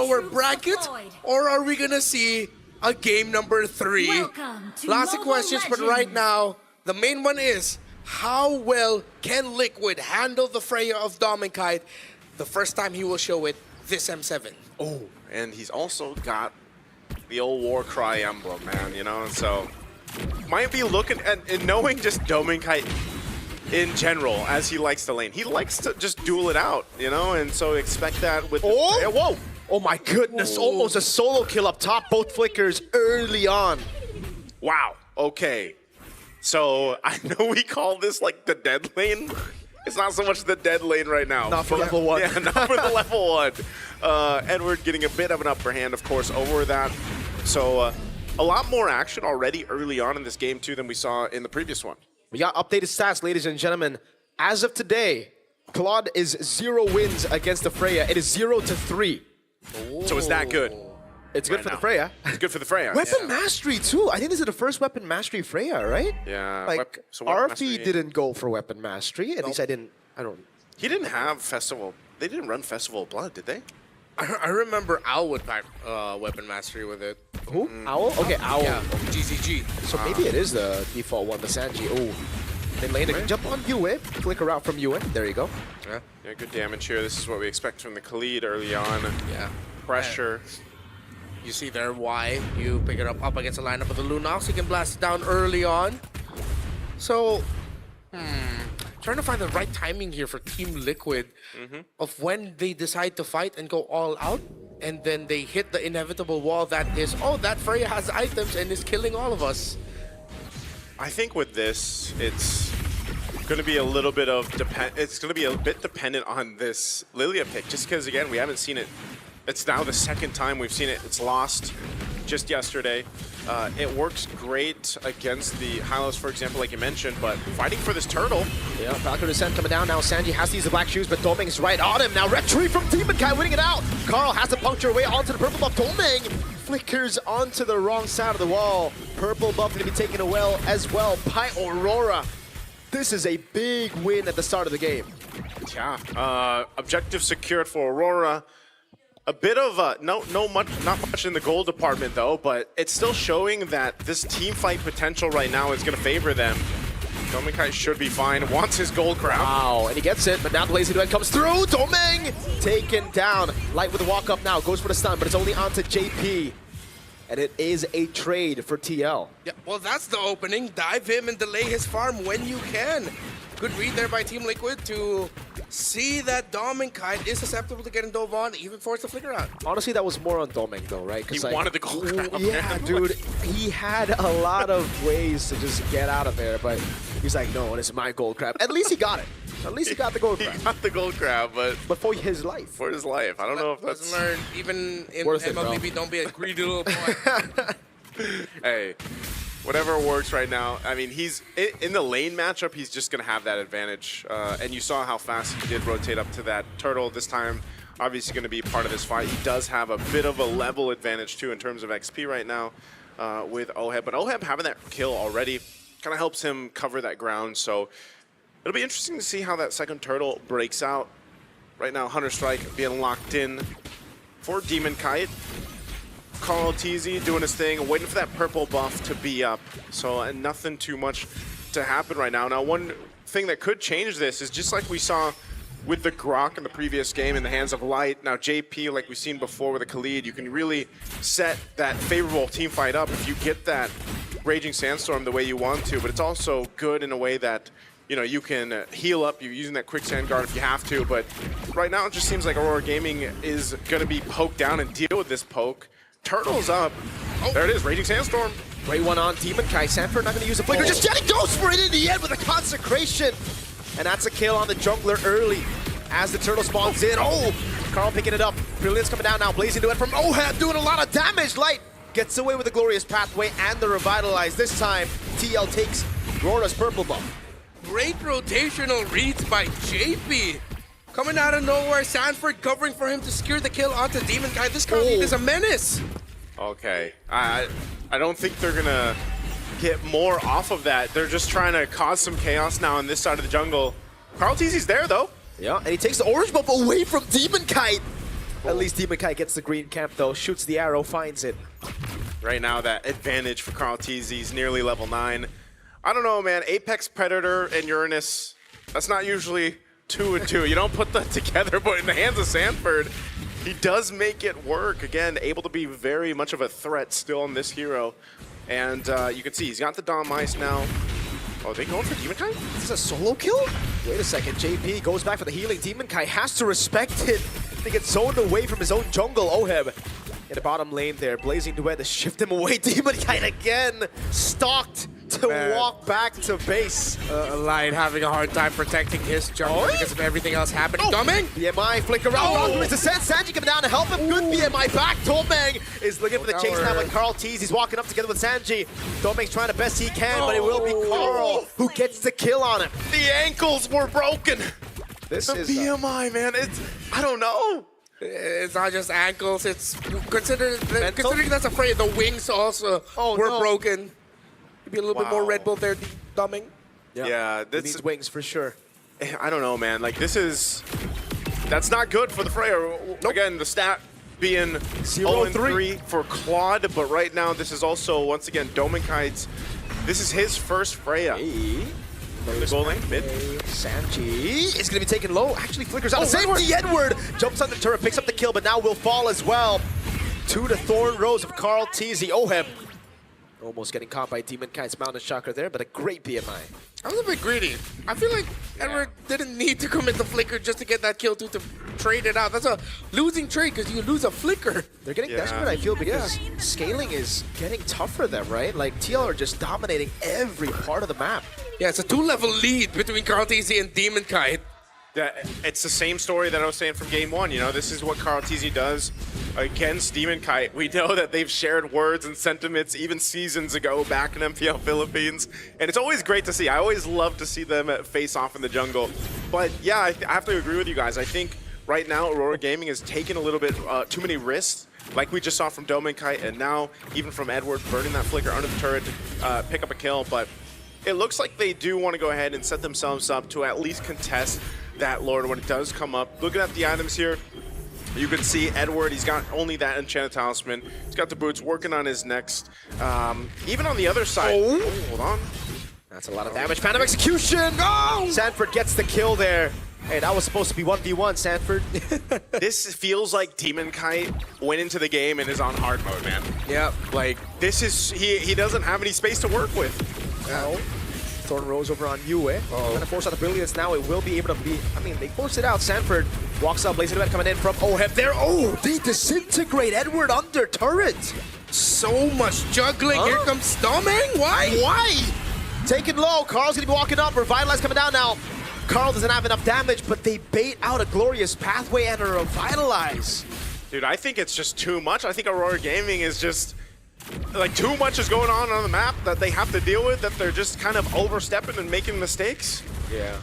our bracket, or are we gonna see a game number 3? Lots of questions, but right now, the main one is, how well can Liquid handle the Freya of Dominkite the first time he will show it this M7? Oh, and he's also got the old Warcry emblem, man, you know, so might be looking at, and knowing just Dominkite in general, as he likes to lane. He likes to just duel it out, you know, and so expect that with Oh, whoa! Oh my goodness, almost a solo kill up top, both flickers early on. Wow, okay. So I know we call this like the dead lane. It's not so much the dead lane right now. Not for level 1. Yeah, not for the level 1. Edward getting a bit of an upper hand, of course, over that. So a lot more action already early on in this game, too, than we saw in the previous one. We got updated stats, ladies and gentlemen. As of today, Claude is 0 wins against the Freya. It is 0-3. So it's that good. It's good for the Freya. It's good for the Freya. Weapon mastery too. I think this is the first weapon mastery Freya, right? Yeah. Like RP didn't go for weapon mastery. At least I don't. He didn't have Festival. They didn't run Festival of Blood, did they? I remember Owl would pack weapon mastery with it. Who? Owl? Okay, Owl. Yeah, GZG. So maybe it is the default one, the Sanji. Oh. Then lane can jump on Yue, flicker out from Yue. There you go. Yeah, good damage here. This is what we expect from the Khalid early on. Yeah. Pressure. You see there why you pick it up against the lineup of the Lunox. You can blast it down early on. So, trying to find the right timing here for Team Liquid of when they decide to fight and go all out, and then they hit the inevitable wall that is, oh, that Freya has items and is killing all of us. I think with this, it's going to be a little bit of it's going to be a bit dependent on this Lilia pick, just because again we haven't seen it. It's now the second time we've seen it. It's lost just yesterday. It works great against the Hylos, for example, like you mentioned, but fighting for this turtle. Yeah, Falcon Descent coming down now. Sanji has to use the black shoes, but Doming is right on him. Now Retreat from Demonkai winning it out. Carl has to puncture away onto the purple buff. Doming flickers onto the wrong side of the wall. Purple buff going to be taken away as well by Aurora. This is a big win at the start of the game. Yeah, objective secured for Aurora. A bit of not much in the gold department though, but it's still showing that this team fight potential right now is going to favor them. Dominkite should be fine. Wants his gold crown. Wow, and he gets it, but now the lazy duet comes through. Doming taken down. Light with the walk up now, goes for the stun, but it's only onto JP. And it is a trade for TL. Yeah, well, that's the opening. Dive him and delay his farm when you can. Good read there by Team Liquid to see that Dominkite is susceptible to getting dove on, even force the flicker out. Honestly, that was more on Doming though, right? He wanted the gold crown. Yeah, dude, he had a lot of ways to just get out of there, but he's like, no, this is my gold crab. At least he got it. At least he got the gold crab. He got the gold crab, but for his life. For his life. I don't know if that's... Learned, even in MLB, don't be a greedy little boy. Hey, whatever works right now. I mean, he's in the lane matchup, he's just going to have that advantage. And you saw how fast he did rotate up to that turtle this time. Obviously going to be part of this fight. He does have a bit of a level advantage, too, in terms of XP right now with Oheb. But Oheb having that kill already kind of helps him cover that ground. So it'll be interesting to see how that second turtle breaks out. Right now, Hunter Strike being locked in for Demonkite. Carl TZ doing his thing, waiting for that purple buff to be up. So nothing too much to happen right now. Now, one thing that could change this is just like we saw with the Grok in the previous game in the hands of Light. Now, JP, like we've seen before with the Khalid, you can really set that favorable team fight up if you get that Raging Sandstorm the way you want to. But it's also good in a way that, you know, you can heal up. You're using that quicksand guard if you have to. But right now, it just seems like Aurora Gaming is going to be poked down and deal with this poke. Turtle's up. Oh, there it is, Raging Sandstorm. Great one on Demonkite. Sanford not going to use a flicker. Just Jetty goes for it in the end with a consecration. And that's a kill on the jungler early as the turtle spawns in. Oh, Carl picking it up. Brilliance coming down now. Blazing duet from Oheb doing a lot of damage. Light gets away with the glorious pathway and the revitalize. This time, TL takes Aurora's purple buff. Great rotational reads by JP. Coming out of nowhere, Sanford covering for him to secure the kill onto Demonkite. This Khalid is a menace. Okay, I don't think they're gonna get more off of that. They're just trying to cause some chaos now on this side of the jungle. Carl TZ's there though. Yeah, and he takes the orange buff away from Demonkite. At least Demon Kai gets the green camp though, shoots the arrow, finds it. Right now, that advantage for Carl TZ is nearly level 9. I don't know, man. Apex Predator and Uranus, that's not usually 2 and 2. You don't put that together, but in the hands of Sanford, he does make it work. Again, able to be very much of a threat still on this hero. And you can see he's got the Dom Ice now. Oh, are they going for Demon Kai? Is this a solo kill? Wait a second, JP goes back for the healing. Demon Kai has to respect it. They get zoned away from his own jungle. Oheb in the bottom lane there, blazing duet to shift him away. Demon Kai again stalked to walk back to base. Lion having a hard time protecting his jungle because of everything else happening. Coming! BMI flick around, Rock is descent. Sanji coming down to help him. Good BMI back. Domeng is looking for the chase now with Carl Tease. He's walking up together with Sanji. Domeng's trying the best he can, but it will be Carl who gets the kill on him. The ankles were broken. This The is BMI, man. I don't know. It's not just ankles, it's considering that's a Freya, the wings also were broken. Maybe a little bit more Red Bull there, Dumbing. Yeah, he needs wings for sure. I don't know, man. Like, that's not good for the Freya. Again, the stat being 0-3 for Claude, but right now this is also, once again, Domenkite's. This is his first Freya. In the goal lane, mid. Sanji is going to be taken low. Actually flickers out. Safety, Edward jumps on the turret, picks up the kill, but now will fall as well. 2 to Thorn Rose of Carl TZ. Oheb almost getting caught by Demon Kite's Mountain Chakra there, but a great BMI. I was a bit greedy. I feel like Edward didn't need to commit the flicker just to get that kill to trade it out. That's a losing trade because you lose a flicker. They're getting desperate, I feel, because scaling is getting tough for them, right? Like, TL are just dominating every part of the map. Yeah, it's a 2-level lead between Carl TZ and Demon Kite. Yeah, it's the same story that I was saying from game 1. You know, this is what Carl TZ does against Demon Kite. We know that they've shared words and sentiments even seasons ago back in MPL Philippines. And it's always great to see. I always love to see them face off in the jungle. But yeah, I have to agree with you guys. I think right now Aurora Gaming has taken a little bit too many risks, like we just saw from Domen Kite, and now even from Edward burning that flicker under the turret to pick up a kill. But it looks like they do want to go ahead and set themselves up to at least contest that Lord when it does come up. Looking at the items here, you can see Edward, he's got only that Enchanted Talisman. He's got the boots, working on his next. Even on the other side, hold on. That's a lot of damage. Phantom Execution! Oh! Sanford gets the kill there. Hey, that was supposed to be 1v1, Sanford. This feels like Demon Kite went into the game and is on hard mode, man. Yeah. Like, this is, he doesn't have any space to work with. Thorn Rose over on Yue. Trying to force out the brilliance now. It will be able to be. I mean, they force it out. Sanford walks up. Blazing Duet coming in from Oheb there. Oh, they disintegrate Edward under turret. So much juggling. Here comes Storming. Why? Taken low. Carl's going to be walking up. Revitalize coming down now. Carl doesn't have enough damage, but they bait out a glorious pathway and a Revitalize. Dude, I think it's just too much. I think Aurora Gaming is just, like, too much is going on the map that they have to deal with, that they're just kind of overstepping and making mistakes. Yeah.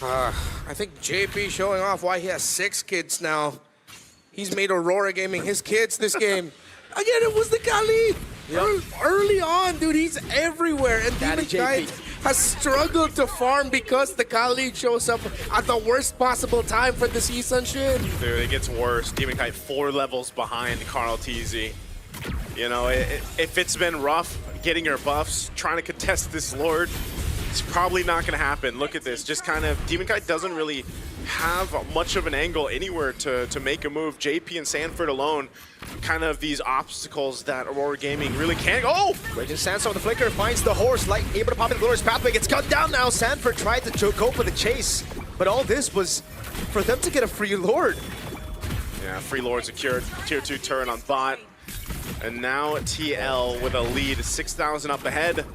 I think JP showing off why he has 6 kids now. He's made Aurora Gaming his kids this game. Again, it was the Kali. Early on, dude, he's everywhere. And Demon Kite has struggled to farm because the Kali shows up at the worst possible time for the season shit. Dude, it gets worse. Demon Kite 4 levels behind Carl TZ. You know, if it's been rough getting your buffs, trying to contest this Lord, it's probably not going to happen. Look at this. Just kind of, Demon Kite doesn't really have much of an angle anywhere to make a move. JP and Sanford alone, kind of these obstacles that Aurora Gaming really can't. Oh! Raging Sandstorm, the flicker, finds the horse, light, able to pop in the glorious pathway, gets gunned down now. Sanford tried to go for the chase, but all this was for them to get a free Lord. Yeah, free Lord secured. Tier 2 turret on bot. And now TL with a lead, 6,000 up ahead.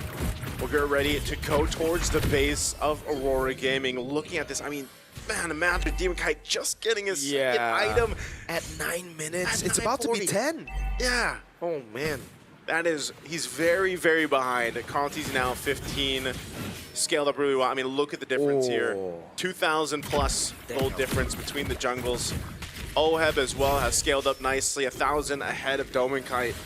We'll get ready to go towards the base of Aurora Gaming. Looking at this, I mean, man, imagine Demon Kite just getting his second item at 9 minutes. It's about to be 10. Yeah. Oh, man. That is, he's very, very behind. Carl TZ now 15. Scaled up really well. I mean, look at the difference here. 2,000 plus gold difference between the jungles. Oheb as well has scaled up nicely, 1,000 ahead of Domen Kite.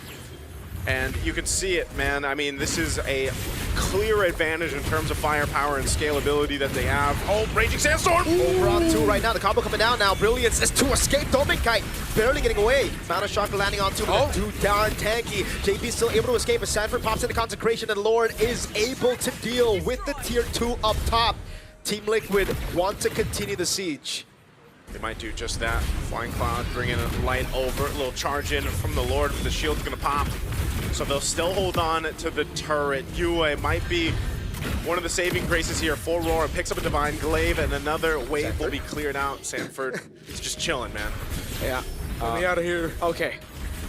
And you can see it, man. I mean, this is a clear advantage in terms of firepower and scalability that they have. Oh, Raging Sandstorm! Over on 2 right now. The combo coming down now. Brilliance is to escape. Dominkite barely getting away. Found a shocker landing on 2. Oh. Too darn tanky. JP still able to escape as Sanford pops into Consecration, and Lord is able to deal with the tier 2 up top. Team Liquid want to continue the siege. They might do just that. Flying Cloud bringing a light over. A little charge in from the Lord, but the shield's going to pop. So they'll still hold on to the turret. Yue might be one of the saving graces here for Roar. Picks up a Divine Glaive, and another wave will be cleared out. Sanford is just chilling, man. Yeah. Get me out of here. Okay.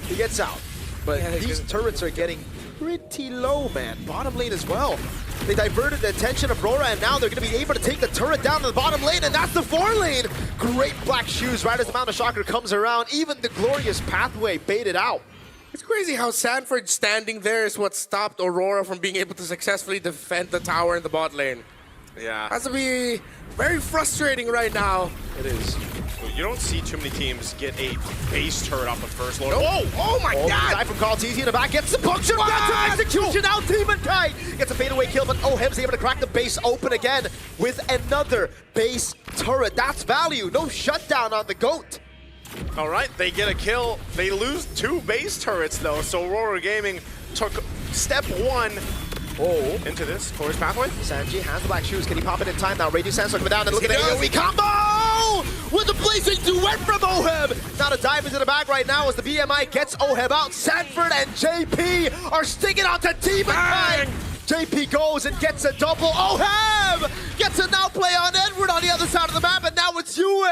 He gets out. But Yeah, these turrets are getting pretty low, man. Bottom lane as well. They diverted the attention of Rora, and now they're going to be able to take the turret down to the bottom lane, and that's the 4 lane. Great black shoes right as the Mountain of Shocker comes around. Even the glorious pathway baited out. It's crazy how Sanford standing there is what stopped Aurora from being able to successfully defend the tower in the bot lane. Yeah. Has to be very frustrating right now. It is. You don't see too many teams get a base turret off the first Lord. Whoa! Oh my Oh, god! die from Carl TZ in the back, gets the puncture, What? gets an execution out, Demon Kite! Gets a fadeaway kill, but Oheb's able to crack the base open again with another base turret. That's value, no shutdown on the GOAT. All right, they get a kill. They lose 2 base turrets, though, so Aurora Gaming took step 1 into this Chorus pathway. Sanji has the black shoes, can he pop it in time now? Radiant Sandstorm coming down and look at the does. AoE combo! With the blazing duet from Oheb! Now to dive into the bag right now as the BMI gets Oheb out. Sanford and JP are sticking out to Demon Kite! JP goes and gets a double. Oheb gets a now play on Edward on the other side of the map, and now it's Yue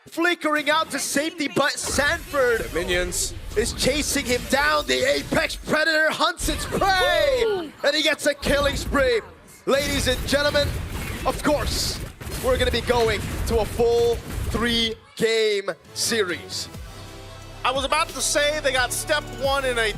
flickering out to safety, but Sanford Minions. is chasing him down. The Apex Predator hunts its prey, and he gets a killing spree. Ladies and gentlemen, of course, we're going to be going to a full 3-game series. I was about to say they got step 1 in a